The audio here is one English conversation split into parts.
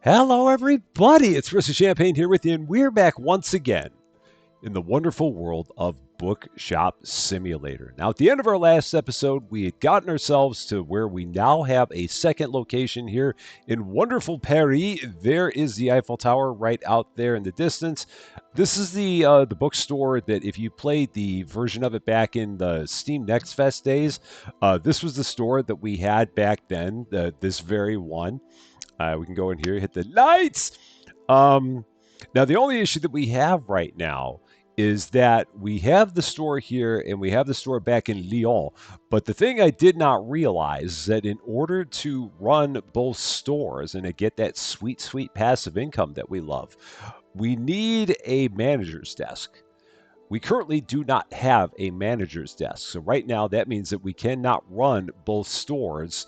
Hello, everybody. It's Mr. Champagne here with you, and we're back once again in the wonderful world of Bookshop Simulator. Now, at the end of our last episode, we had gotten ourselves to where we now have a second location here in wonderful Paris. There is the Eiffel Tower right out there in the distance. This is the bookstore that, if you played the version of it back in the Steam Next Fest days, this was the store that we had back then. This very one. We can go in here, hit the lights. Um, Now, the only issue that we have right now is that we have the store here and we have the store back in Lyon. But the thing I did not realize is that in order to run both stores and to get that sweet, sweet passive income that we love, we need a manager's desk. We currently do not have a manager's desk. So, right now, that means that we cannot run both stores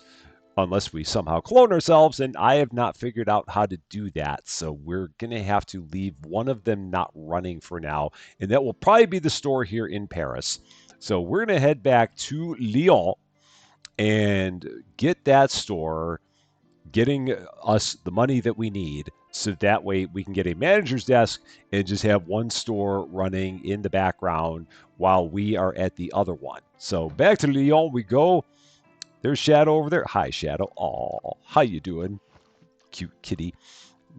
unless we somehow clone ourselves, and I have not figured out how to do that. So we're going to have to leave one of them not running for now, and that will probably be the store here in Paris. So we're going to head back to Lyon and get that store, getting us the money that we need. So that way we can get a manager's desk and just have one store running in the background while we are at the other one. So back to Lyon we go. There's Shadow over there. Hi, Shadow. Aw, how you doing? Cute kitty.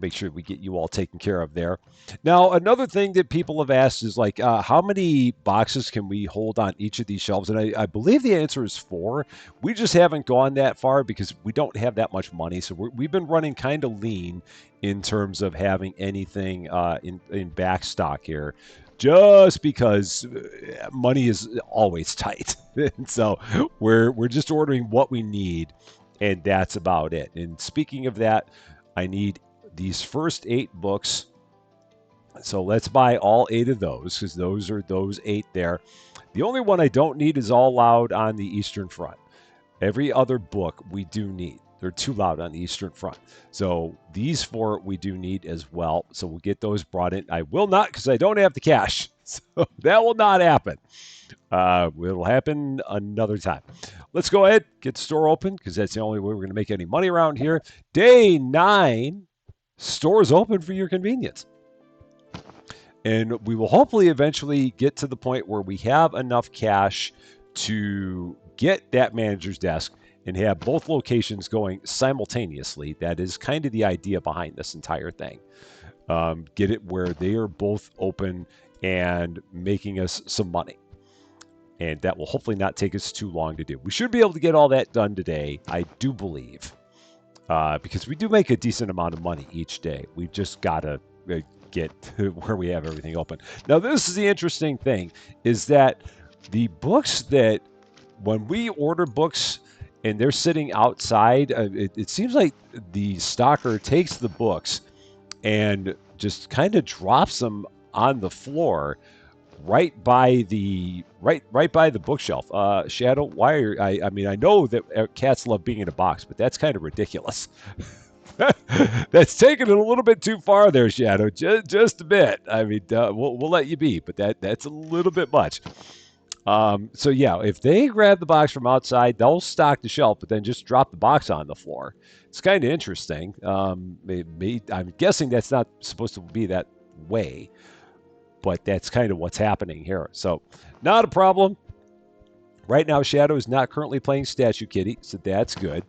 Make sure we get you all taken care of there. Now, another thing that people have asked is like, how many boxes can we hold on each of these shelves? And I believe the answer is 4. We just haven't gone that far because we don't have that much money. So we've been running kind of lean in terms of having anything in back stock here, just because money is always tight. And so we're just ordering what we need, and that's about it. And speaking of that, I need these first 8 books. So let's buy all 8 of those because those are those 8 there. The only one I don't need is All Loud on the Eastern Front. Every other book we do need. They're too loud on the Eastern Front. So these 4 we do need as well. So we'll get those brought in. I will not because I don't have the cash. So that will not happen. It'll happen another time. Let's go ahead, get the store open because that's the only way we're going to make any money around here. Day 9, stores open for your convenience. And we will hopefully eventually get to the point where we have enough cash to get that manager's desk and have both locations going simultaneously. That is kind of the idea behind this entire thing. Get it where they are both open and making us some money. And that will hopefully not take us too long to do. We should be able to get all that done today, I do believe, because we do make a decent amount of money each day. We've just got to get to where we have everything open. Now, this is the interesting thing, is that the books that when we order books and they're sitting outside, it seems like the stocker takes the books and just kind of drops them on the floor right by the bookshelf. Shadow, why are I mean, I know that cats love being in a box, but that's kind of ridiculous. That's taking it a little bit too far there, Shadow. Just a bit. I mean, we'll let you be, but that's a little bit much. So yeah, if they grab the box from outside, they'll stock the shelf, but then just drop the box on the floor. It's kind of interesting. I'm guessing that's not supposed to be that way, but that's kind of what's happening here. So not a problem. Right now, Shadow is not currently playing Statue Kitty, so that's good.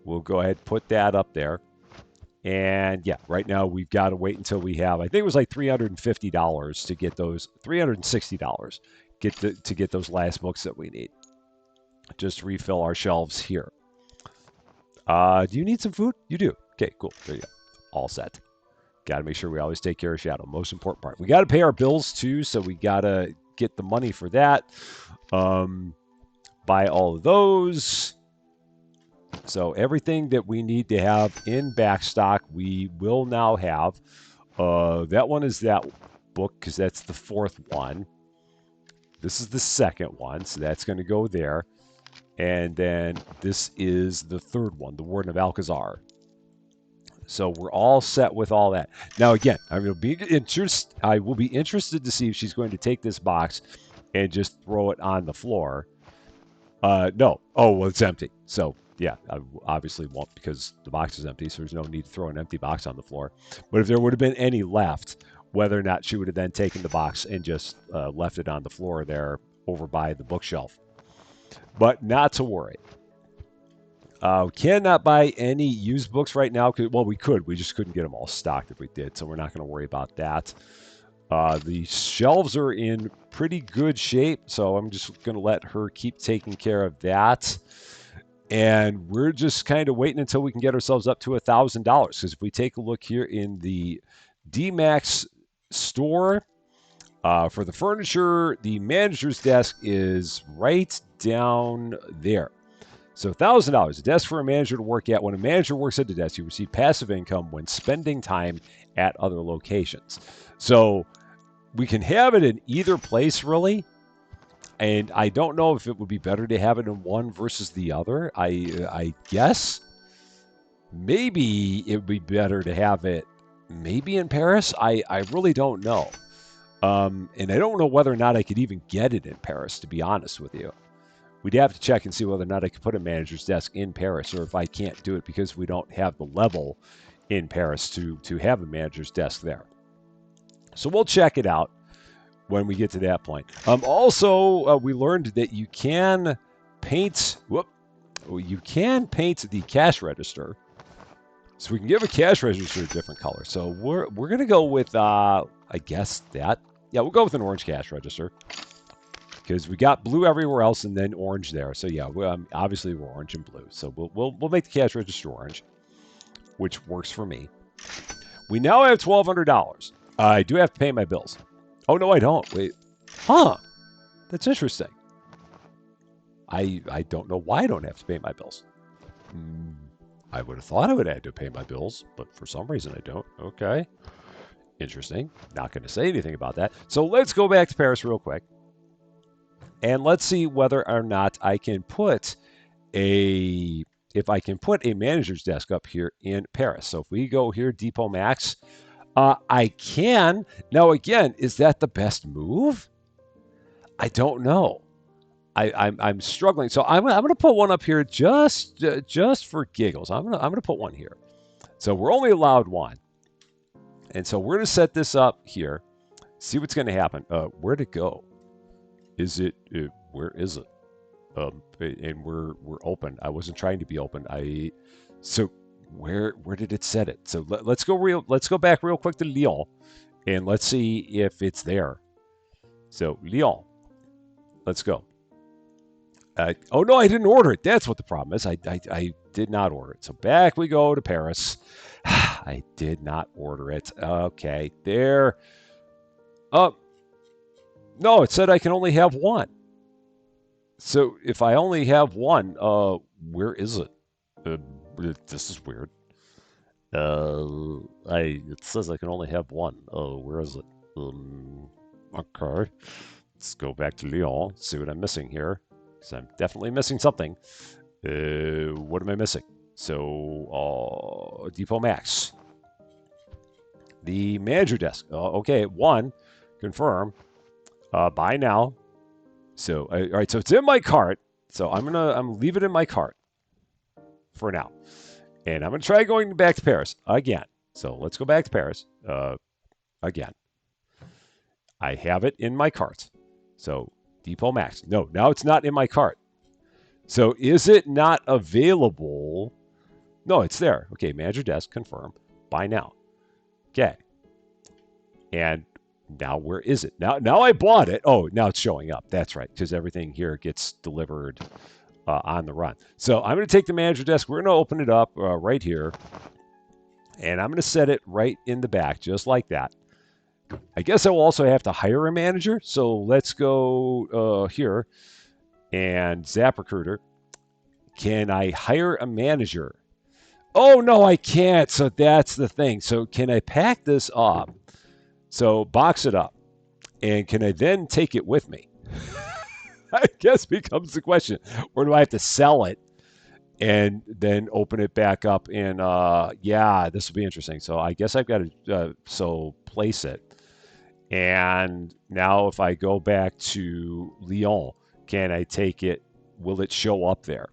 We'll go ahead and put that up there. And yeah, right now we've got to wait until we have, I think it was like $350 to get those, $360 to get those last books that we need. Just refill our shelves here. Do you need some food? You do. Okay, cool. There you go. All set. Got to make sure we always take care of Shadow. Most important part. We got to pay our bills too, so we got to get the money for that. Buy all of those. So everything that we need to have in backstock, we will now have. That one is that book because that's the 4th one. This is the 2nd one, so that's going to go there. And then this is the 3rd one, the Warden of Alcazar. So we're all set with all that. Now, again, I will be interested to see if she's going to take this box and just throw it on the floor. No. Oh, well, it's empty. So Yeah, I obviously won't because the box is empty, so there's no need to throw an empty box on the floor. But if there would have been any left, whether or not she would have then taken the box and just left it on the floor there over by the bookshelf. But not to worry. We cannot buy any used books right now. Well, we could. We just couldn't get them all stocked if we did, so we're not going to worry about that. The shelves are in pretty good shape, so I'm just going to let her keep taking care of that. And we're just kind of waiting until we can get ourselves up to $1,000. Because if we take a look here in the DMAX store, for the furniture, the manager's desk is right down there. So $1,000, a desk for a manager to work at. When a manager works at the desk, you receive passive income when spending time at other locations. So we can have it in either place, really. And I don't know if it would be better to have it in one versus the other. I guess maybe it would be better to have it maybe in Paris. I really don't know. And I don't know whether or not I could even get it in Paris, to be honest with you. We'd have to check and see whether or not I could put a manager's desk in Paris, or if I can't do it because we don't have the level in Paris to have a manager's desk there. So we'll check it out when we get to that point. Also, we learned that you can paint. You can paint the cash register, so we can give a cash register a different color. So we're gonna go with I guess that. Yeah, we'll go with an orange cash register because we got blue everywhere else and then orange there. So yeah, obviously we're orange and blue. So we'll make the cash register orange, which works for me. We now have $1,200. I do have to pay my bills. Oh, no, I don't. Wait. Huh. That's interesting. I don't know why I don't have to pay my bills. I would have thought I would have had to pay my bills, but for some reason I don't. Okay. Interesting. Not going to say anything about that. So let's go back to Paris real quick. And let's see whether or not I can put if I can put a manager's desk up here in Paris. So if we go here, Depot Max, I can. Now, again, is that the best move? I don't know. I'm struggling. So I'm going to put one up here just for giggles. I'm going to put one here. So we're only allowed one. And so we're going to set this up here. See what's going to happen. Where'd it go? Is it? Where is it? And we're open. I wasn't trying to be open. So where did it set it? So let's go back real quick to Lyon, and let's see if it's there. So Lyon, let's go. Oh no, I didn't order it. That's what the problem is. I did not order it. So back we go to Paris. I did not order it. Okay, there. No, it said I can only have one. So if I only have one, where is it? This is weird. It says I can only have one. Oh, where is it? Okay. Let's go back to Lyon, see what I'm missing here. Because I'm definitely missing something. What am I missing? So, Depot Max. The manager desk. Okay, one. Confirm. Buy now. So, all right, so it's in my cart. So I'm gonna leave it in my cart for now. And I'm gonna try going back to Paris again. So let's go back to Paris again. I have it in my cart. So Depot Max. No, now it's not in my cart. So is it not available? No, it's there. Okay, manager desk, confirm. Buy now. Okay. And now where is it? Now I bought it. Oh, now it's showing up. That's right, because everything here gets delivered on the run. So I'm going to take the manager desk. We're going to open it up right here. And I'm going to set it right in the back, just like that. I guess I will also have to hire a manager. So let's go here and ZapRecruiter. Can I hire a manager? Oh, no, I can't. So that's the thing. So can I pack this up? So box it up. And can I then take it with me? I guess becomes the question. Or do I have to sell it and then open it back up? And yeah, this will be interesting. So I guess I've got to place it. And now if I go back to Lyon, can I take it? Will it show up there?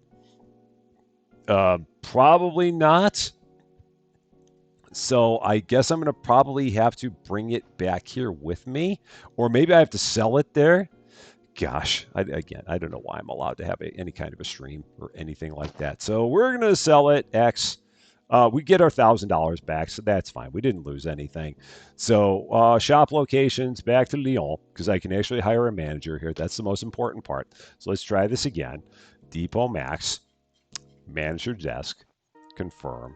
Probably not. So I guess I'm going to probably have to bring it back here with me, or maybe I have to sell it there. Gosh, again, I don't know why I'm allowed to have any kind of a stream or anything like that. So we're going to sell it X. We get our $1,000 back, so that's fine. We didn't lose anything. So shop locations back to Lyon because I can actually hire a manager here. That's the most important part. So let's try this again. Depot Max, manager desk, confirm,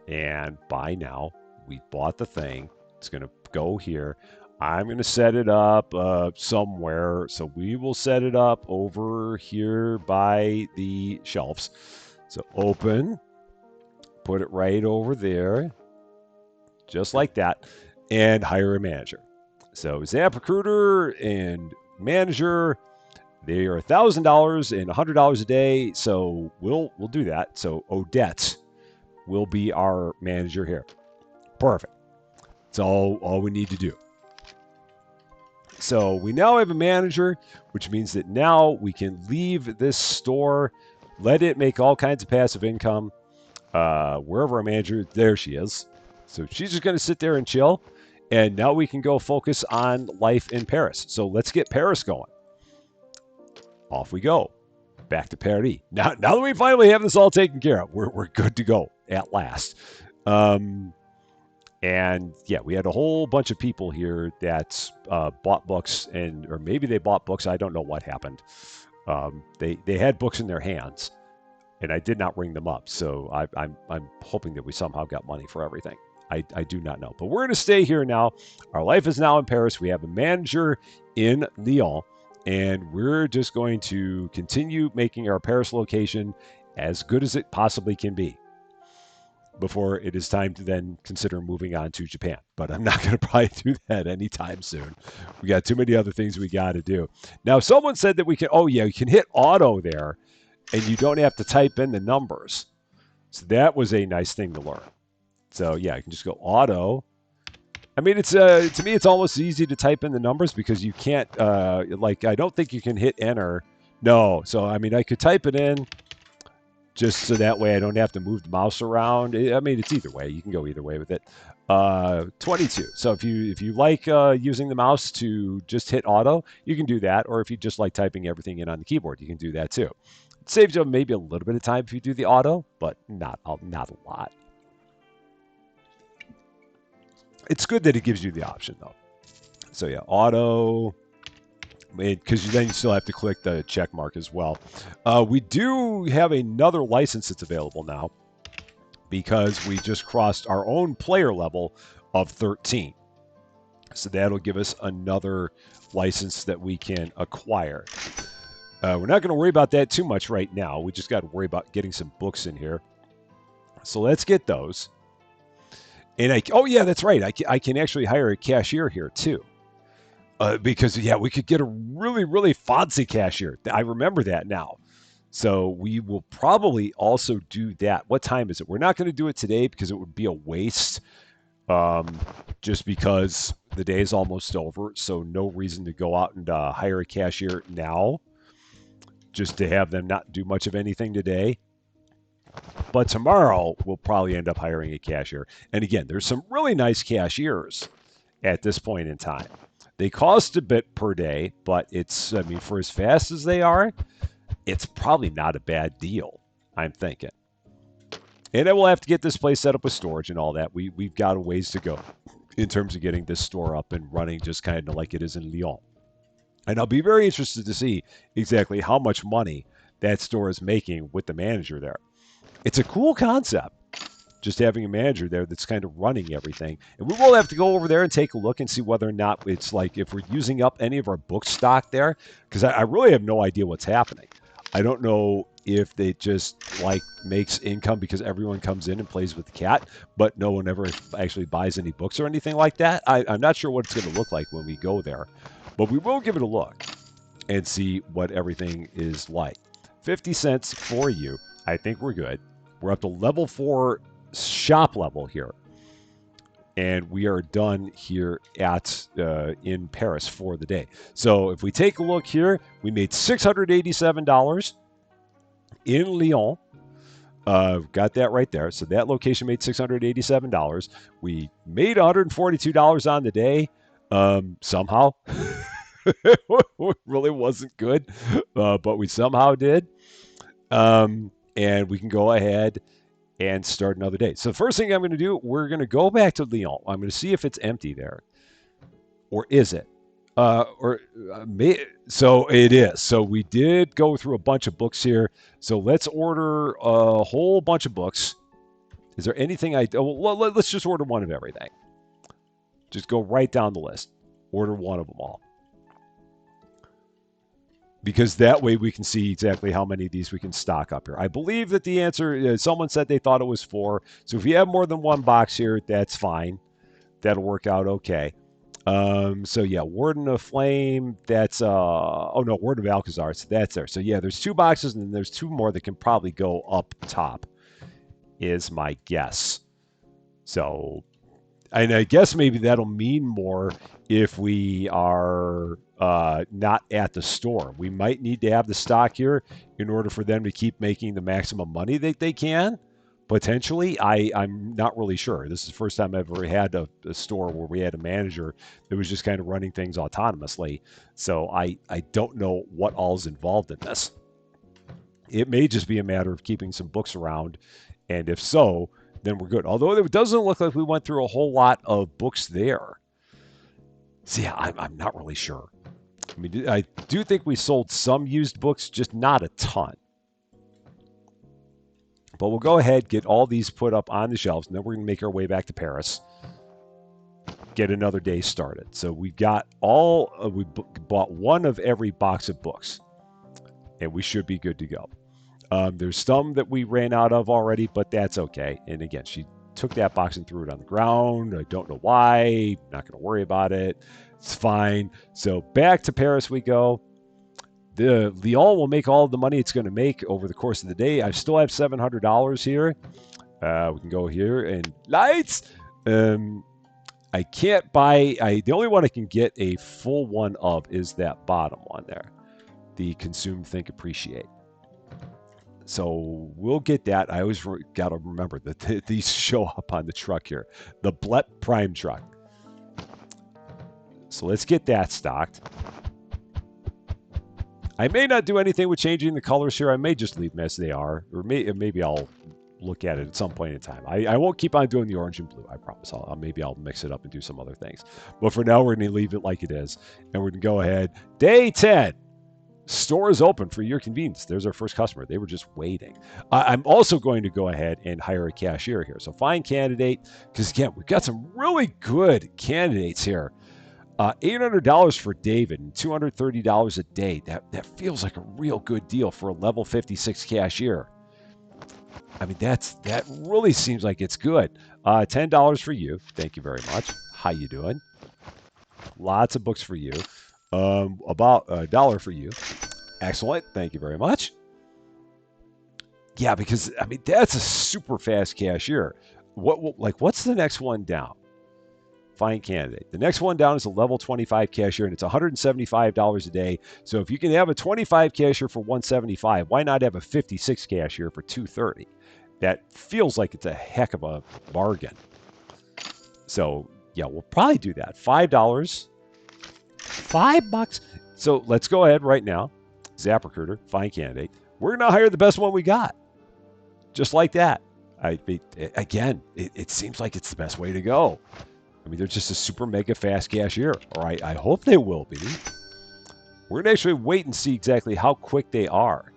and buy now. We bought the thing. It's going to go here. I'm going to set it up somewhere. So we will set it up over here by the shelves. So open, put it right over there, just like that, and hire a manager. So Zap Recruiter and manager, they are $1,000 and $100 a day. So we'll do that. So Odette will be our manager here. Perfect. That's all we need to do. So we now have a manager, which means that now we can leave this store, let it make all kinds of passive income. Wherever our manager, there she is. So she's just going to sit there and chill. And now we can go focus on life in Paris. So let's get Paris going. Off we go. Back to Paris. Now that we finally have this all taken care of, we're good to go at last. And yeah, we had a whole bunch of people here that bought books, or maybe they bought books. I don't know what happened. They had books in their hands, and I did not ring them up. So I'm hoping that we somehow got money for everything. I do not know. But we're going to stay here now. Our life is now in Paris. We have a manager in Lyon, and we're just going to continue making our Paris location as good as it possibly can be before it is time to then consider moving on to Japan. But I'm not going to probably do that anytime soon. We got too many other things we got to do. Now, someone said that we can, you can hit auto there and you don't have to type in the numbers. So that was a nice thing to learn. So yeah, I can just go auto. I mean, it's to me, it's almost easy to type in the numbers because you can't, I don't think you can hit enter. No. So, I mean, I could type it in just so that way I don't have to move the mouse around. I mean, it's either way. You can go either way with it. 22. So if you like using the mouse to just hit auto, you can do that. Or if you just like typing everything in on the keyboard, you can do that too. It saves you maybe a little bit of time if you do the auto, but not a lot. It's good that it gives you the option though. So yeah, auto. Because then you still have to click the check mark as well. We do have another license that's available now because we just crossed our own player level of 13. So that'll give us another license that we can acquire. We're not going to worry about that too much right now. We just got to worry about getting some books in here. So let's get those. And that's right. I can actually hire a cashier here too. Because we could get a really, really fancy cashier. I remember that now. So we will probably also do that. What time is it? We're not going to do it today because it would be a waste. Just because the day is almost over. So no reason to go out and hire a cashier now. Just to have them not do much of anything today. But tomorrow we'll probably end up hiring a cashier. And again, there's some really nice cashiers at this point in time. They cost a bit per day, but for as fast as they are, it's probably not a bad deal, I'm thinking. And then we'll have to get this place set up with storage and all that. We've got a ways to go in terms of getting this store up and running just kind of like it is in Lyon. And I'll be very interested to see exactly how much money that store is making with the manager there. It's a cool concept. Just having a manager there that's kind of running everything. And we will have to go over there and take a look and see whether or not it's like if we're using up any of our book stock there, because I really have no idea what's happening. I don't know if they just makes income because everyone comes in and plays with the cat, but no one ever actually buys any books or anything like that. I'm not sure what it's going to look like when we go there, but we will give it a look and see what everything is like. 50 cents for you. I think we're good. We're up to level 4 shop level here, and we are done here at in Paris for the day. So if we take a look here, we made $687 in Lyon. Got that right there. So that location made $687. We made $142 on the day. Somehow, it really wasn't good, but we somehow did. And we can go ahead and start another day. So the first thing I'm going to do, we're going to go back to Lyon. I'm going to see if it's empty there, or is it? So it is. So we did go through a bunch of books here. So let's order a whole bunch of books. Is there anything let's just order one of everything. Just go right down the list. Order one of them all. Because that way we can see exactly how many of these we can stock up here. I believe that the answer, someone said they thought it was 4. So if you have more than one box here, that's fine. That'll work out okay. So yeah, Warden of Flame, that's, Warden of Alcazar, so that's there. So yeah, there's 2 boxes and then there's 2 more that can probably go up top, is my guess. So, and I guess maybe that'll mean more if we are not at the store. We might need to have the stock here in order for them to keep making the maximum money that they can. Potentially, I'm not really sure. This is the first time I've ever had a store where we had a manager that was just kind of running things autonomously. So I don't know what all's involved in this. It may just be a matter of keeping some books around, and if so, then we're good. Although it doesn't look like we went through a whole lot of books there. So yeah, I'm not really sure. I mean, I do think we sold some used books, just not a ton. But we'll go ahead, get all these put up on the shelves, and then we're going to make our way back to Paris, get another day started. So we've got we bought one of every box of books, and we should be good to go. There's some that we ran out of already, but that's okay. And again, she took that box and threw it on the ground. I don't know why. Not going to worry about it. It's fine. So back to Paris we go. The Lyon will make all the money it's going to make over the course of the day. I still have $700 here. We can go here and lights. I can't buy. The only one I can get a full one of is that bottom one there, the Consume, Think, Appreciate. So we'll get that. I always got to remember that these show up on the truck here, the Blep Prime truck. So let's get that stocked. I may not do anything with changing the colors here. I may just leave them as they are, or maybe I'll look at it at some point in time. I won't keep on doing the orange and blue. I promise. Maybe I'll mix it up and do some other things. But for now, we're going to leave it like it is, and we're going to go ahead. Day 10. Store is open for your convenience. There's our first customer. They were just waiting. I'm also going to go ahead and hire a cashier here. So find candidate, because again, we've got some really good candidates here. $800 for David and $230 a day. That feels like a real good deal for a level 56 cashier. I mean, that really seems like it's good. $10 for you. Thank you very much. How you doing? Lots of books for you. About $1 for you. Excellent. Thank you very much. Yeah, because I mean that's a super fast cashier. What's the next one down? Find candidate. The next one down is a level 25 cashier, and it's $175 a day. So if you can have a 25 cashier for $175, why not have a 56 cashier for $230? That feels like it's a heck of a bargain. So yeah, we'll probably do that. $5. $5. So let's go ahead right now. ZapRecruiter, find candidate. We're going to hire the best one we got. Just like that. It seems like it's the best way to go. I mean, they're just a super mega fast cashier, or I hope they will be. We're going to actually wait and see exactly how quick they are.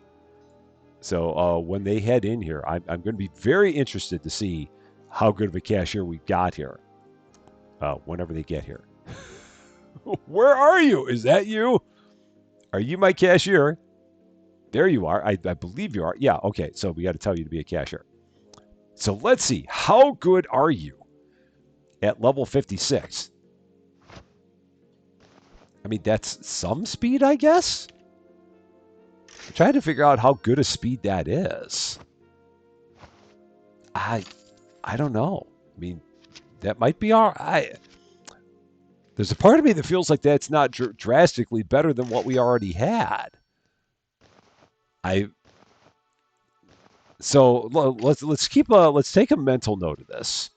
So when they head in here, I'm going to be very interested to see how good of a cashier we've got here whenever they get here. Where are you? Is that you? Are you my cashier? There you are. I believe you are. Yeah, okay. So we got to tell you to be a cashier. So let's see. How good are you at level 56? I mean, that's some speed, I guess? I'm trying to figure out how good a speed that is. I don't know. I mean, that might be all right. There's a part of me that feels like that's not drastically better than what we already had. So let's take a mental note of this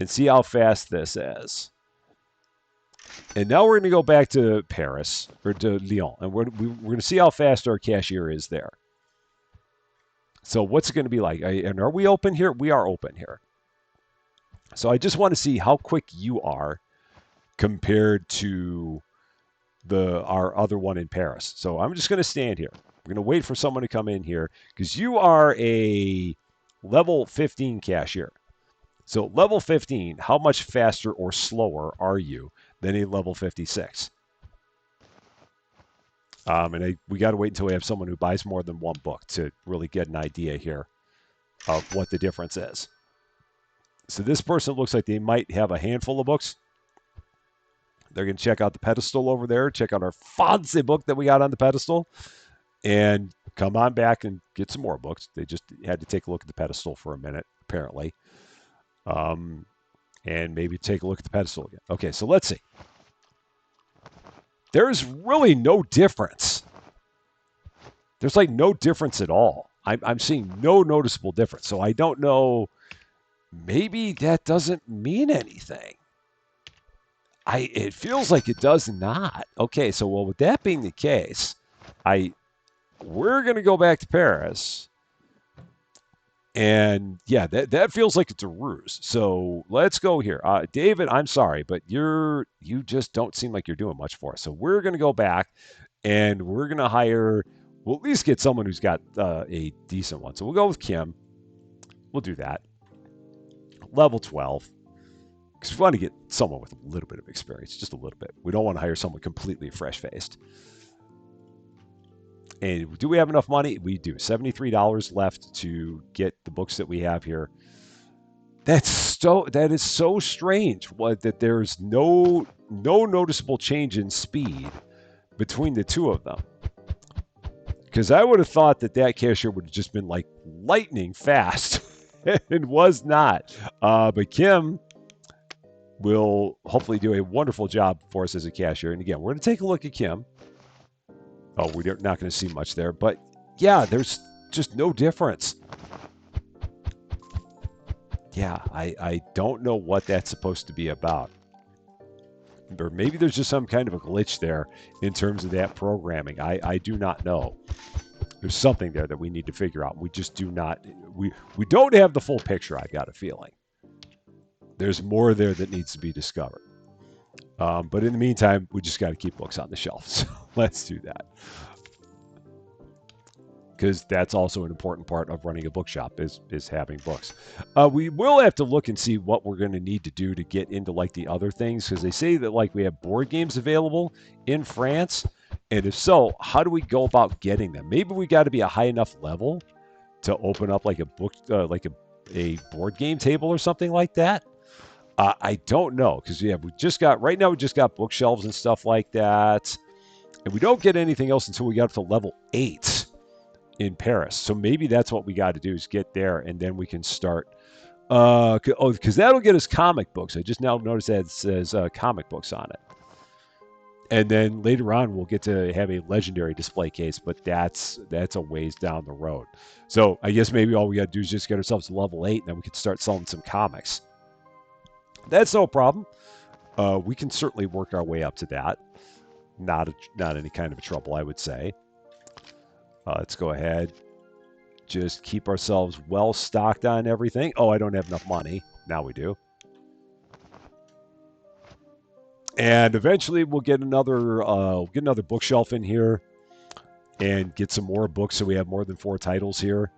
and see how fast this is. And now we're going to go back to Paris or to Lyon, and we're going to see how fast our cashier is there. So what's it going to be like? And are we open here? We are open here. So I just want to see how quick you are compared to our other one in Paris. So I'm just going to stand here. We're going to wait for someone to come in here because you are a level 15 cashier. So level 15, how much faster or slower are you than a level 56? We got to wait until we have someone who buys more than one book to really get an idea here of what the difference is. So this person looks like they might have a handful of books. They're going to check out the pedestal over there, check out our fancy book that we got on the pedestal, and come on back and get some more books. They just had to take a look at the pedestal for a minute, apparently. And maybe take a look at the pedestal again. Okay, so let's see. There's really no difference. There's like no difference at all. I'm seeing no noticeable difference. So I don't know. Maybe that doesn't mean anything. It feels like it does not. Okay, so well, with that being the case, we're going to go back to Paris. And yeah, that feels like it's a ruse. So let's go here. David, I'm sorry, but you just don't seem like you're doing much for us. So we're going to go back and we're going to hire, we'll at least get someone who's got a decent one. So we'll go with Kim. We'll do that. Level 12. Because we want to get someone with a little bit of experience, just a little bit. We don't want to hire someone completely fresh-faced. And do we have enough money? We do. $73 left to get the books that we have here. That is so strange that there's no noticeable change in speed between the two of them. Because I would have thought that cashier would have just been like lightning fast. It was not. But Kim will hopefully do a wonderful job for us as a cashier. And again, we're going to take a look at Kim. Oh, we're not going to see much there. But yeah, there's just no difference. Yeah, I don't know what that's supposed to be about. Or maybe there's just some kind of a glitch there in terms of that programming. I do not know. There's something there that we need to figure out. We just do not. We don't have the full picture, I've got a feeling. There's more there that needs to be discovered. But in the meantime, we just got to keep books on the shelf. So let's do that. Because that's also an important part of running a bookshop is having books. We will have to look and see what we're going to need to do to get into like the other things, because they say that like we have board games available in France, and if so, how do we go about getting them? Maybe we got to be a high enough level to open up like a book, like a board game table or something like that. I don't know, because we just got bookshelves and stuff like that, and we don't get anything else until we got up to level 8 in Paris. So maybe that's what we got to do is get there, and then we can start. Because that'll get us comic books. I just now noticed that it says comic books on it. And then later on, we'll get to have a legendary display case, but that's a ways down the road. So I guess maybe all we got to do is just get ourselves to level 8, and then we can start selling some comics. That's no problem. We can certainly work our way up to that. Not any kind of a trouble, I would say. Let's go ahead. Just keep ourselves well stocked on everything. Oh, I don't have enough money. Now we do. And eventually we'll get another bookshelf in here and get some more books so we have more than 4 titles here.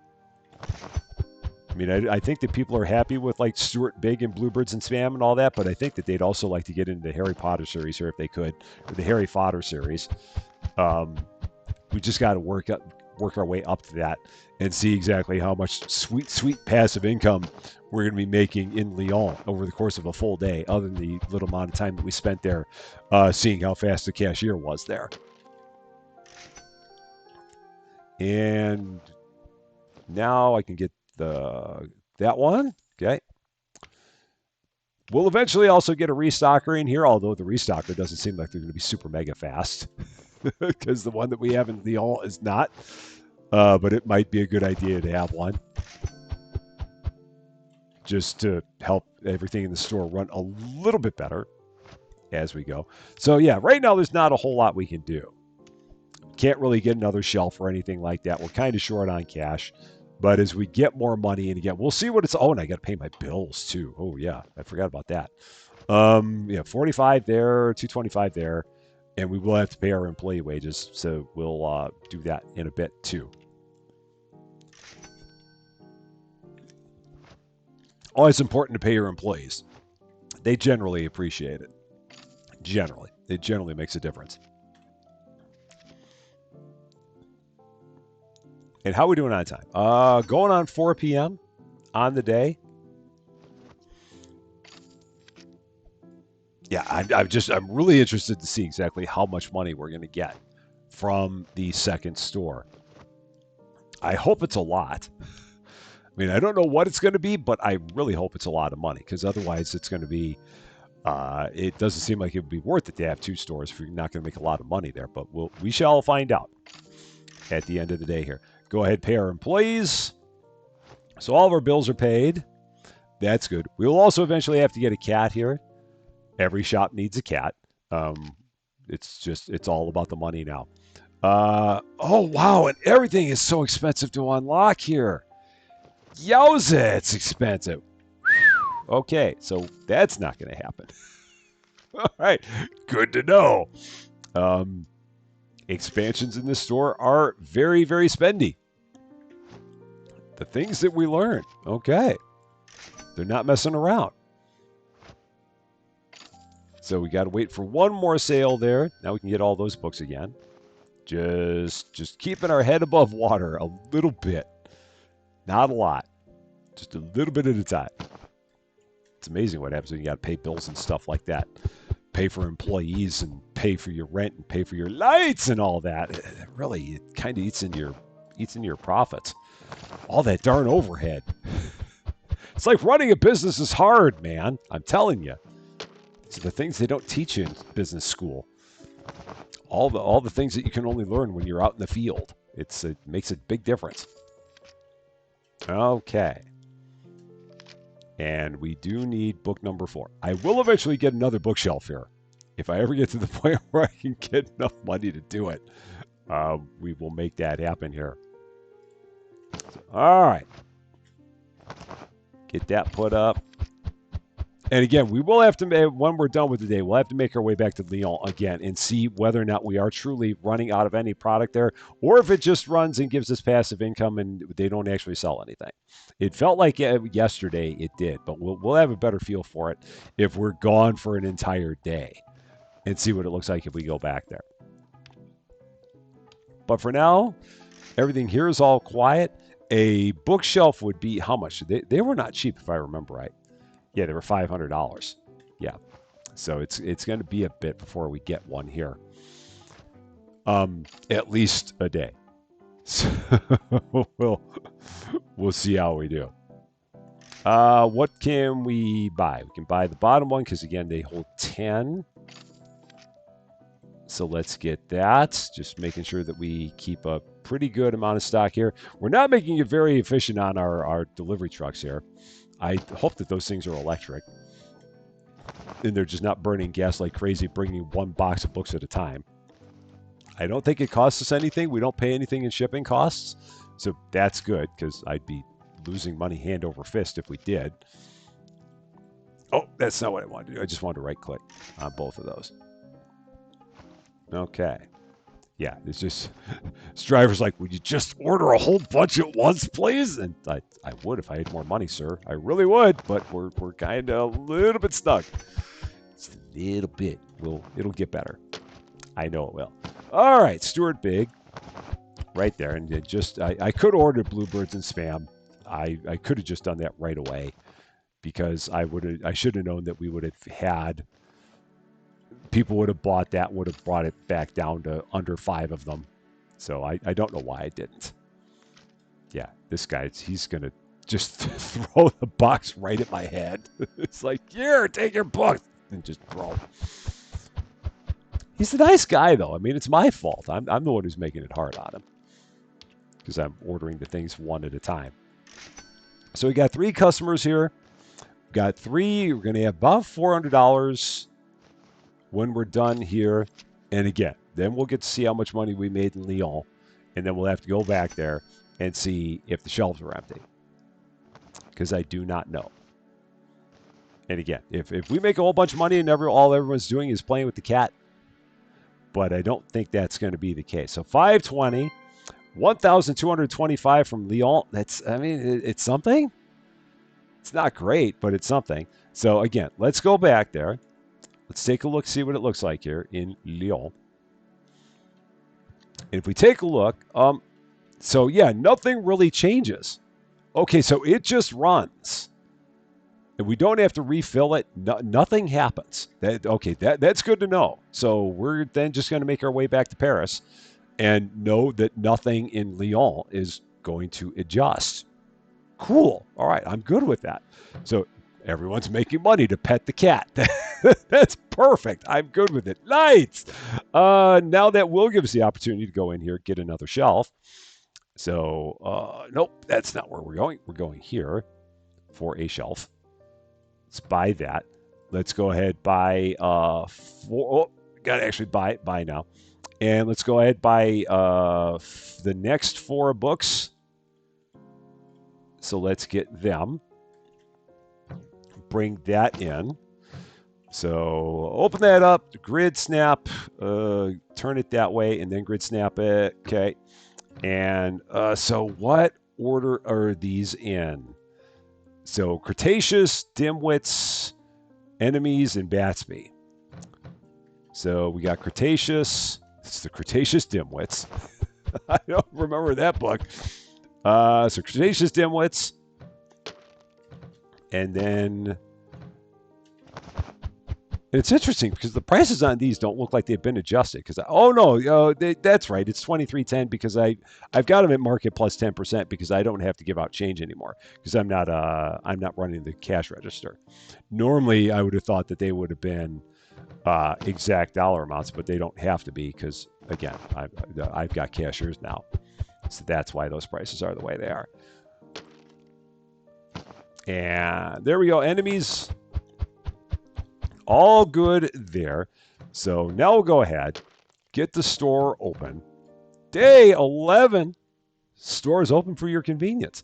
I mean, I think that people are happy with like Stuart Big and Bluebirds and Spam and all that, but I think that they'd also like to get into the Harry Potter series here if they could, or the Harry Potter series. We just got to work our way up to that and see exactly how much sweet passive income we're going to be making in Lyon over the course of a full day, other than the little amount of time that we spent there seeing how fast the cashier was there. And now I can get that one. Okay. We'll eventually also get a restocker in here, although the restocker doesn't seem like they're going to be super mega fast because the one that we have in Lyon is not. But it might be a good idea to have one. just to help everything in the store run a little bit better as we go. So yeah, right now there's not a whole lot we can do. Can't really get another shelf or anything like that. We're kind of short on cash. But as we get more money, and again, we'll see what it's. Oh, and I got to pay my bills too. Oh yeah, I forgot about that. Yeah, 45 there, 225 there, and we will have to pay our employee wages. So we'll do that in a bit too. Always important to pay your employees. They generally appreciate it. Generally, it generally makes a difference. And how are we doing on time? Going on 4 p.m. on the day. Yeah, I'm really interested to see exactly how much money we're going to get from the second store. I hope it's a lot. I mean, I don't know what it's going to be, but I really hope it's a lot of money because otherwise it's going to be. It doesn't seem like it would be worth it to have two stores if you're not going to make a lot of money there. But we shall find out at the end of the day here. Go ahead, pay our employees. So all of our bills are paid. That's good. We'll also eventually have to get a cat here. Every shop needs a cat. It's all about the money now. Oh, wow. And everything is so expensive to unlock here. Yowza, it's expensive. Okay, so that's not going to happen. All right, good to know. Expansions in this store are very, very spendy. The things that we learn, okay. They're not messing around. So we got to wait for one more sale there. Now we can get all those books again. Just keeping our head above water a little bit. Not a lot. Just a little bit at a time. It's amazing what happens when you got to pay bills and stuff like that. Pay for employees and pay for your rent and pay for your lights and all that. It really, it kind of eats into your profits. All that darn overhead. It's like running a business is hard, man. I'm telling you. It's the things they don't teach you in business school. All the things that you can only learn when you're out in the field. It makes a big difference. Okay. And we do need book number 4. I will eventually get another bookshelf here. If I ever get to the point where I can get enough money to do it, we will make that happen here. So, all right. Get that put up. And again, we will have to, when we're done with the day, we'll have to make our way back to Lyon again and see whether or not we are truly running out of any product there, or if it just runs and gives us passive income and they don't actually sell anything. It felt like yesterday it did, but we'll have a better feel for it if we're gone for an entire day and see what it looks like if we go back there. But for now, everything here is all quiet. A bookshelf would be how much? They were not cheap, if I remember right. Yeah, they were $500. Yeah, so it's going to be a bit before we get one here. At least a day. So we'll see how we do. What can we buy? We can buy the bottom one because again they hold 10. So let's get that. Just making sure that we keep a pretty good amount of stock here. We're not making it very efficient on our delivery trucks here. I hope that those things are electric and they're just not burning gas like crazy, bringing one box of books at a time. I don't think it costs us anything. We don't pay anything in shipping costs. So that's good because I'd be losing money hand over fist if we did. Oh, that's not what I wanted to do. I just wanted to right click on both of those. Okay. Yeah, it's just, this driver's like, would you just order a whole bunch at once, please? And I would if I had more money, sir. I really would, but we're kind of a little bit stuck. Just a little bit. It'll get better. I know it will. All right, Stuart Big, right there. And it just, I could have ordered Bluebirds and Spam. I could have just done that right away because I should have known that we would have had. People would have bought that, would have brought it back down to under 5 of them. So I don't know why I didn't. Yeah, this guy, he's going to just throw the box right at my head. It's like, here, take your book. And just throw. He's a nice guy, though. I mean, it's my fault. I'm the one who's making it hard on him. Because I'm ordering the things one at a time. So we got 3 customers here. got 3. We're going to have about $400 when we're done here. And again, then we'll get to see how much money we made in Lyon. And then we'll have to go back there and see if the shelves are empty. Because I do not know. And again, if we make a whole bunch of money and all everyone's doing is playing with the cat, but I don't think that's going to be the case. So 520, 1,225 from Lyon. It's something. It's not great, but it's something. So again, let's go back there. Let's take a look, see what it looks like here in Lyon. And if we take a look, so yeah, nothing really changes. Okay, so it just runs. And we don't have to refill it. Nothing happens. That's good to know. So we're then just going to make our way back to Paris and know that nothing in Lyon is going to adjust. Cool. All right, I'm good with that. So everyone's making money to pet the cat. That's perfect. I'm good with it. Nice. Now that will give us the opportunity to go in here, get another shelf. So, nope, that's not where we're going. We're going here for a shelf. Let's buy that. Let's go ahead buy got to actually buy now. And let's go ahead buy the next 4 books. So let's get them. Bring that in. So open that up, grid snap, turn it that way, and then grid snap it. Okay. And so what order are these in? So Cretaceous, Dimwits, Enemies, and Batsby. So we got Cretaceous. It's the Cretaceous Dimwits. I don't remember that book. So Cretaceous Dimwits. And then it's interesting because the prices on these don't look like they've been adjusted. Because that's right. It's $23.10 because I've got them at market plus 10% because I don't have to give out change anymore because I'm not running the cash register. Normally, I would have thought that they would have been exact dollar amounts, but they don't have to be because again, I've got cashiers now, so that's why those prices are the way they are. And there we go. Enemies. All good there. So now we'll go ahead, get the store open. Day 11. Store is open for your convenience.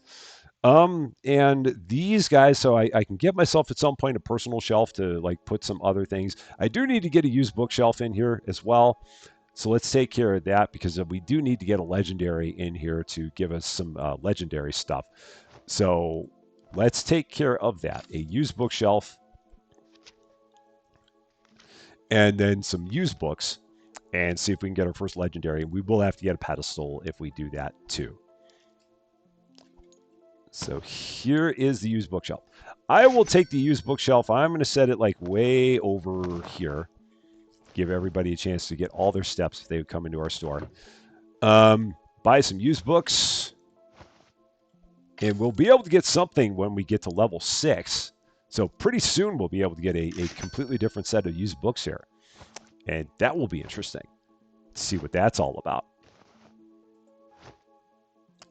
And these guys, so I can get myself at some point a personal shelf to like put some other things. I do need to get a used bookshelf in here as well. So let's take care of that because we do need to get a legendary in here to give us some legendary stuff. So let's take care of that. A used bookshelf. And then some used books and see if we can get our first legendary. We will have to get a pedestal if we do that too. So here is the used bookshelf. I will take the used bookshelf. I'm going to set it like way over here. Give everybody a chance to get all their steps if they would come into our store. Buy some used books. And we'll be able to get something when we get to level 6. So pretty soon we'll be able to get a completely different set of used books here. And that will be interesting to see what that's all about.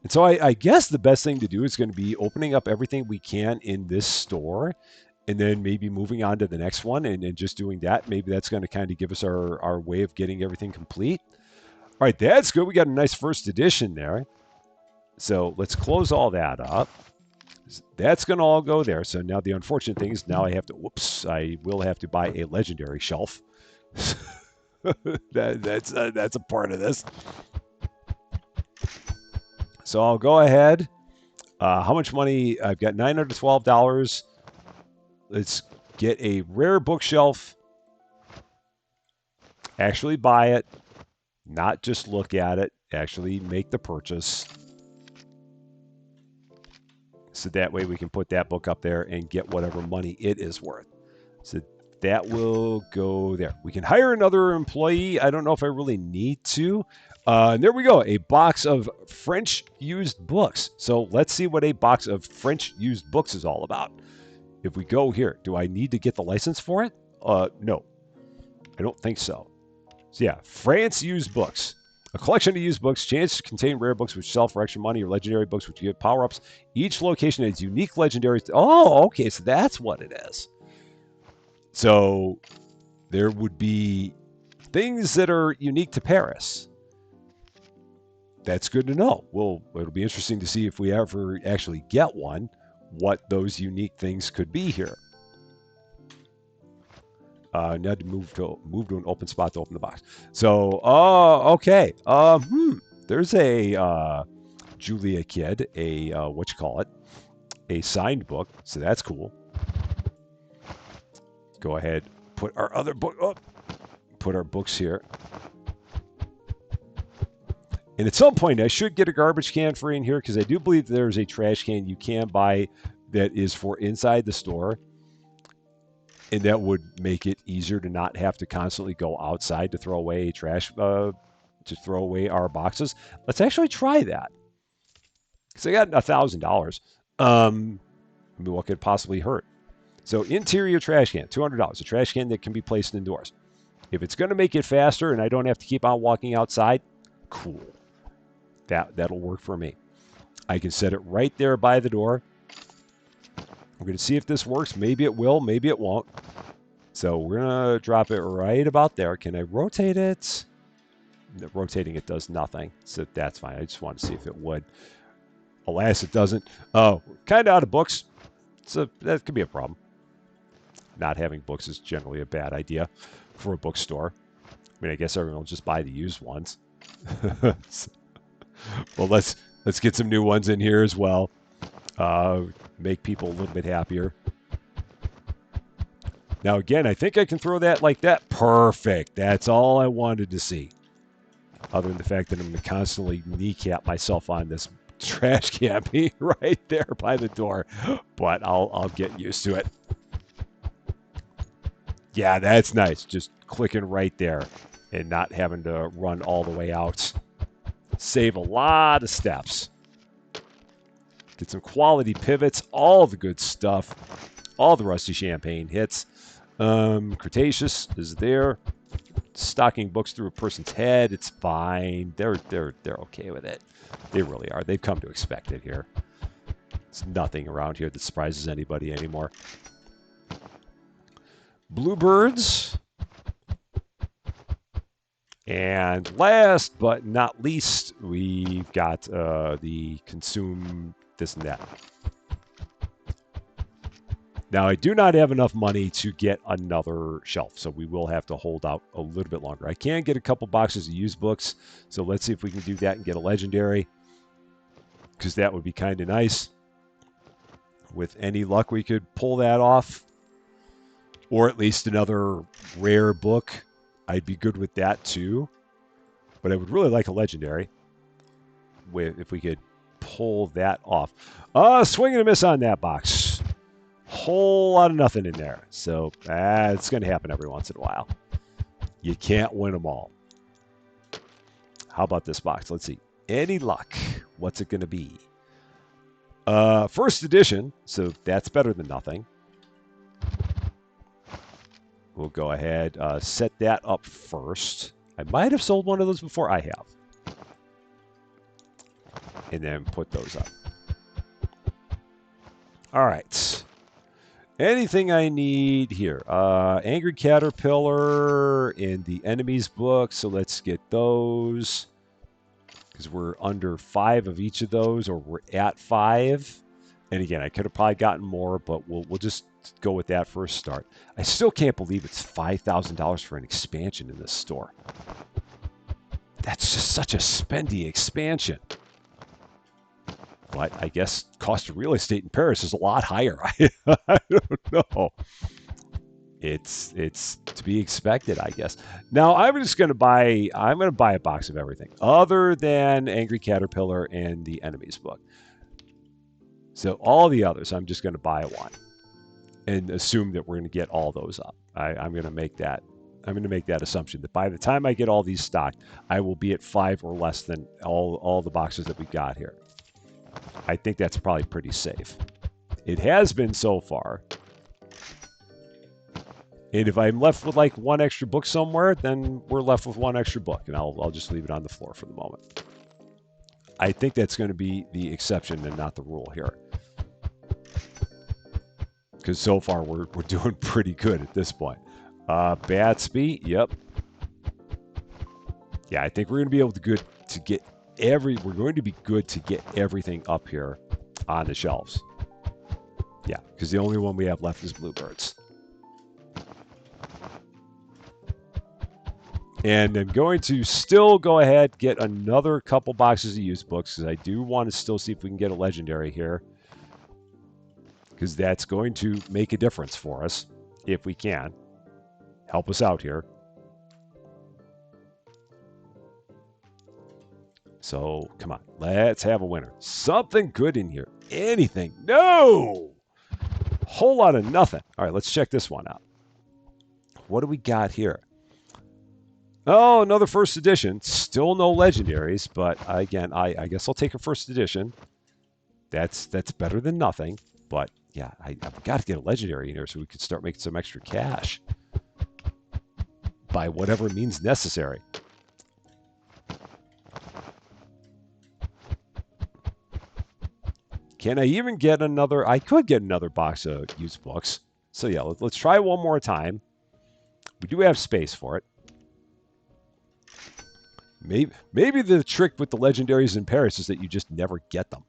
And so I guess the best thing to do is going to be opening up everything we can in this store and then maybe moving on to the next one and just doing that. Maybe that's going to kind of give us our way of getting everything complete. All right, that's good. We got a nice first edition there. So let's close all that up. That's going to all go there. So now the unfortunate thing is now I will have to buy a legendary shelf. That's a part of this. So I'll go ahead. How much money? I've got $912. Let's get a rare bookshelf. Actually buy it. Not just look at it. Actually make the purchase. So that way we can put that book up there and get whatever money it is worth. So that will go there. We can hire another employee. I don't know if I really need to. And there we go. A box of French used books. So let's see what a box of French used books is all about. If we go here, do I need to get the license for it? No, I don't think so. So yeah, France used books. A collection of used books, chance to contain rare books which sell for extra money or legendary books which give power-ups. Each location has unique legendaries. Oh, okay, so that's what it is. So there would be things that are unique to Paris. That's good to know. Well, it'll be interesting to see if we ever actually get one, what those unique things could be here. Now to move to an open spot to open the box. So, okay. There's a Julia kid, a a signed book. So that's cool. Go ahead, put our other book up. Put our books here. And at some point, I should get a garbage can for in here because I do believe there's a trash can you can buy that is for inside the store. And that would make it easier to not have to constantly go outside to throw away trash, to throw away our boxes. Let's actually try that. Because I got $1,000. I mean, what could possibly hurt? So interior trash can, $200. A trash can that can be placed indoors. If it's going to make it faster and I don't have to keep on walking outside, cool. That'll work for me. I can set it right there by the door. We're going to see if this works. Maybe it will. Maybe it won't. So we're going to drop it right about there. Can I rotate it? Rotating it does nothing. So that's fine. I just want to see if it would. Alas, it doesn't. Oh, kind of out of books. So that could be a problem. Not having books is generally a bad idea for a bookstore. I mean, I guess everyone will just buy the used ones. Well, let's get some new ones in here as well. Make people a little bit happier. Now, again, I think I can throw that like that. Perfect. That's all I wanted to see. Other than the fact that I'm going to constantly kneecap myself on this trash can being right there by the door. But I'll get used to it. Yeah, that's nice. Just clicking right there and not having to run all the way out. Save a lot of steps. Get some quality pivots, all the good stuff, all the Rusty Champagne hits. Cretaceous is there. Stocking books through a person's head, it's fine. They're okay with it. They really are. They've come to expect it here. There's nothing around here that surprises anybody anymore. Bluebirds. And last but not least, we've got the consume this and that. Now, I do not have enough money to get another shelf, so we will have to hold out a little bit longer. I can get a couple boxes of used books, so let's see if we can do that and get a legendary, because that would be kind of nice. With any luck, we could pull that off, or at least another rare book. I'd be good with that too, but I would really like a legendary if we could pull that off. Swing and a miss on that box. Whole lot of nothing in there. So it's going to happen every once in a while. You can't win them all. How about this box? Let's see. Any luck? What's it going to be? First edition, so that's better than nothing. We'll go ahead, set that up first. I might have sold one of those before. I have. And then put those up. All right. Anything I need here? Angry Caterpillar in the enemies book. So let's get those. Because we're under 5 of each of those, or we're at 5. And again, I could have probably gotten more, but we'll just go with that for a start. I still can't believe it's $5,000 for an expansion in this store. That's just such a spendy expansion. But I guess cost of real estate in Paris is a lot higher. I don't know. It's to be expected, I guess. Now I'm going to buy a box of everything other than Angry Caterpillar and the enemies book. So all the others, I'm just going to buy one and assume that we're going to get all those up. I'm going to make that. I'm going to make that assumption that by the time I get all these stocked, I will be at 5 or less than all the boxes that we got here. I think that's probably pretty safe. It has been so far. And if I'm left with like one extra book somewhere, then we're left with one extra book, and I'll just leave it on the floor for the moment. I think that's going to be the exception and not the rule here. Because so far we're doing pretty good at this point. Batsby, yep. Yeah, I think we're going to be able to get we're going to be good to get everything up here on the shelves. Yeah, because the only one we have left is Bluebirds. And I'm going to still go ahead, get another couple boxes of used books, because I do want to still see if we can get a legendary here. Because that's going to make a difference for us, if we can. Help us out here. So, come on. Let's have a winner. Something good in here. Anything. No! Whole lot of nothing. All right, let's check this one out. What do we got here? Oh, another first edition. Still no legendaries, but again, I guess I'll take a first edition. That's better than nothing. But yeah, I've got to get a legendary in here so we can start making some extra cash by whatever means necessary. Can I even get another? I could get another box of used books. So yeah, let's try one more time. We do have space for it. Maybe the trick with the legendaries in Paris is that you just never get them.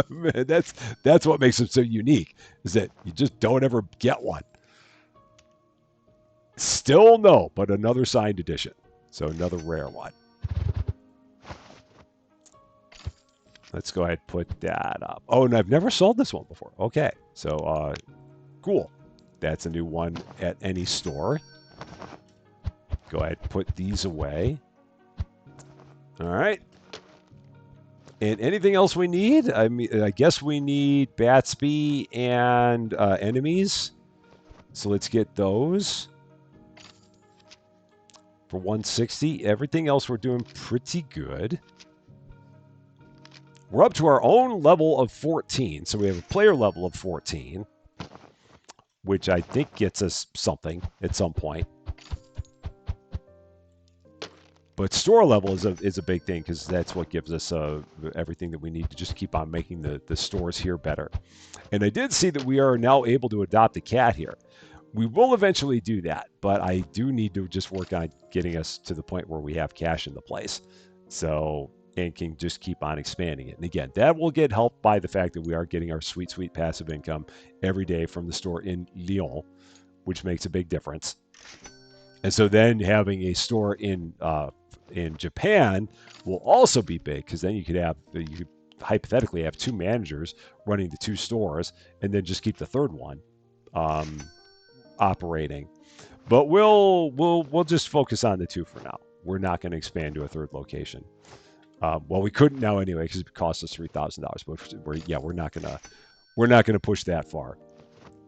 Man, that's what makes them so unique, is that you just don't ever get one. Still no, but another signed edition. So another rare one. Let's go ahead and put that up. Oh, and I've never sold this one before. Okay, so cool. That's a new one at any store. Go ahead and put these away. All right. And anything else we need? I mean, I guess we need Batsby and enemies. So let's get those for 160. Everything else we're doing pretty good. We're up to our own level of 14. So we have a player level of 14, which I think gets us something at some point. But store level is a big thing, because that's what gives us everything that we need to just keep on making the stores here better. And I did see that we are now able to adopt a cat here. We will eventually do that, but I do need to just work on getting us to the point where we have cash in the place. So, and can just keep on expanding it. And again, that will get helped by the fact that we are getting our sweet, sweet passive income every day from the store in Lyon, which makes a big difference. And so then having a store in Japan will also be big, because then you could hypothetically have two managers running the two stores, and then just keep the third one operating. But we'll just focus on the two for now. We're not going to expand to a third location. Well, we couldn't now anyway, because it cost us $3,000. But we're not gonna push that far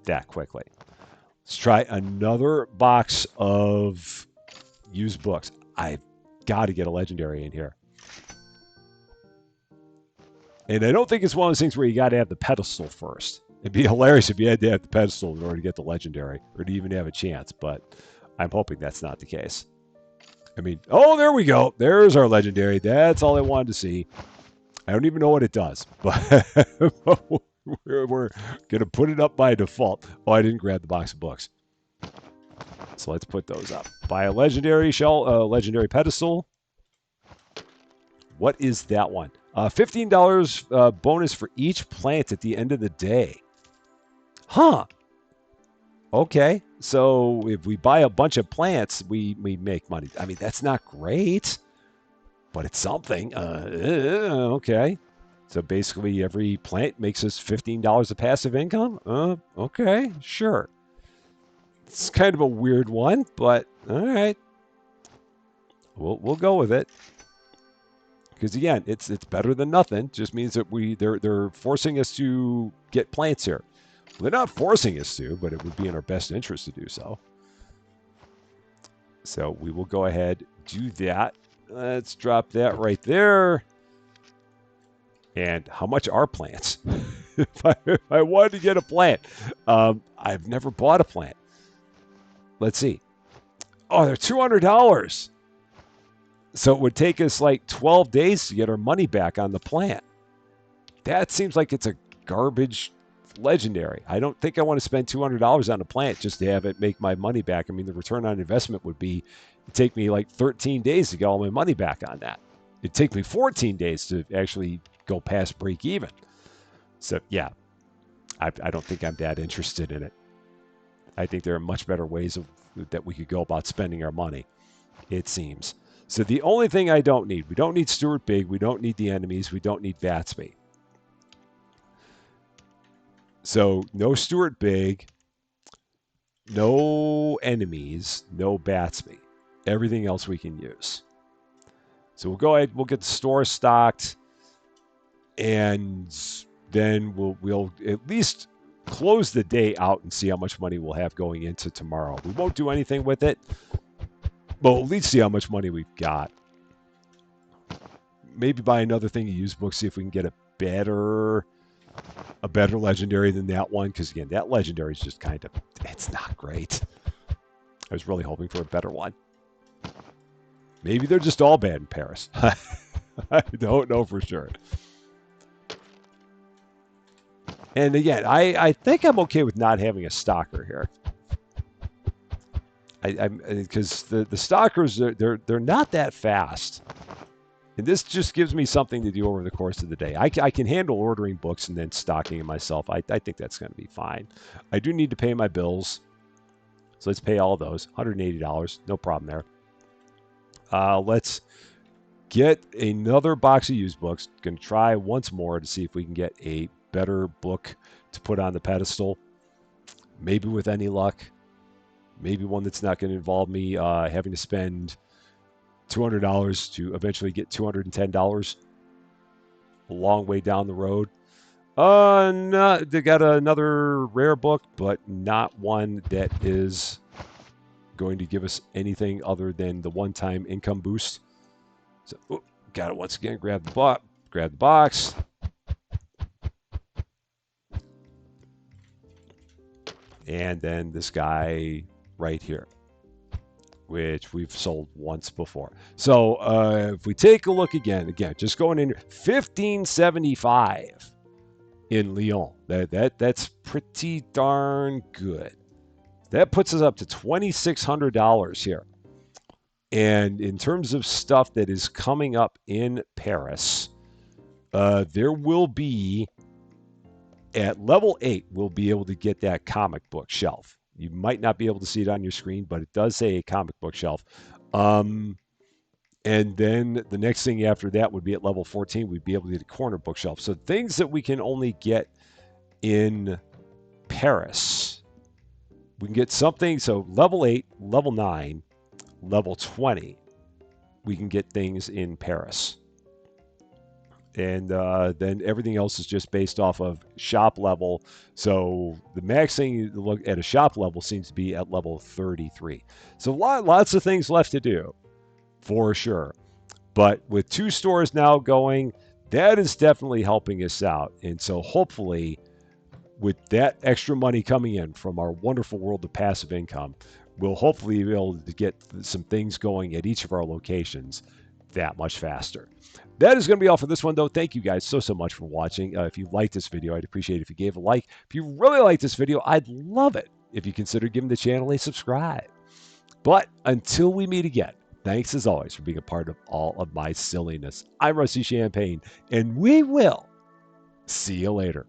that quickly. Let's try another box of used books. I've got to get a legendary in here. And I don't think it's one of those things where you got to have the pedestal first. It'd be hilarious if you had to have the pedestal in order to get the legendary, or to even have a chance, but I'm hoping that's not the case. I mean, oh, there we go. There's our legendary. That's all I wanted to see. I don't even know what it does, but we're going to put it up by default. Oh, I didn't grab the box of books. So let's put those up. Buy a legendary legendary pedestal. What is that one? $15 bonus for each plant at the end of the day. Huh. Okay. So if we buy a bunch of plants, we make money. I mean, that's not great, but it's something. Okay. So basically every plant makes us $15 of passive income? Okay, sure. It's kind of a weird one, but all right. We'll go with it. Because again, it's better than nothing. Just means that they're forcing us to get plants here. Well, they're not forcing us to, but it would be in our best interest to do so. So we will go ahead, do that. Let's drop that right there. And how much are plants? if I wanted to get a plant, I've never bought a plant. let's see. Oh, they're $200. So it would take us like 12 days to get our money back on the plant. That seems like it's a garbage legendary. I don't think I want to spend $200 on a plant just to have it make my money back. I mean, the return on investment would be, it'd take me like 13 days to get all my money back on that. It'd take me 14 days to actually go past break even. So yeah, I don't think I'm that interested in it. I think there are much better ways that we could go about spending our money, it seems. So the only thing I don't need, we don't need Stuart Big, we don't need the enemies, we don't need Vatsby. So no Stuart Big, no enemies, no Batsby. Everything else we can use. So we'll go ahead, we'll get the store stocked, and then we'll at least close the day out and see how much money we'll have going into tomorrow. We won't do anything with it, but we'll at least see how much money we've got. Maybe buy another thing to use book, see if we can get a better legendary than that one, because again, that legendary is just kind of, it's not great. I was really hoping for a better one. Maybe they're just all bad in Paris. I don't know for sure. And again, I think I'm okay with not having a stalker here. Because the stalkers, they're not that fast. And this just gives me something to do over the course of the day. I can handle ordering books and then stocking them myself. I think that's going to be fine. I do need to pay my bills. So let's pay all of those. $180. No problem there. Let's get another box of used books. Going to try once more to see if we can get a better book to put on the pedestal. Maybe with any luck. Maybe one that's not going to involve me having to spend $200 to eventually get $210 a long way down the road. No, they got another rare book, but not one that is going to give us anything other than the one-time income boost. So, got it once again. Grab the box. And then this guy right here, which we've sold once before. So if we take a look again, just going in here, $15.75 in Lyon. That's pretty darn good. That puts us up to $2,600 here. And in terms of stuff that is coming up in Paris, there will be, at level 8, we'll be able to get that comic book shelf. You might not be able to see it on your screen, but it does say a comic book shelf. And then the next thing after that would be at level 14, we'd be able to get a corner bookshelf. So things that we can only get in Paris. We can get something, so level 8, level 9, level 20, we can get things in Paris. And then everything else is just based off of shop level. So the max thing you look at a shop level seems to be at level 33. So lots of things left to do, for sure. But with 2 stores now going, that is definitely helping us out. And so hopefully, with that extra money coming in from our wonderful world of passive income, we'll hopefully be able to get some things going at each of our locations that much faster. That is going to be all for this one, though. Thank you guys so much for watching. If you liked this video, I'd appreciate it if you gave a like. If you really like this video, I'd love it if you consider giving the channel a subscribe. But until we meet again, thanks as always for being a part of all of my silliness. I'm Rusty Champagne, and we will see you later.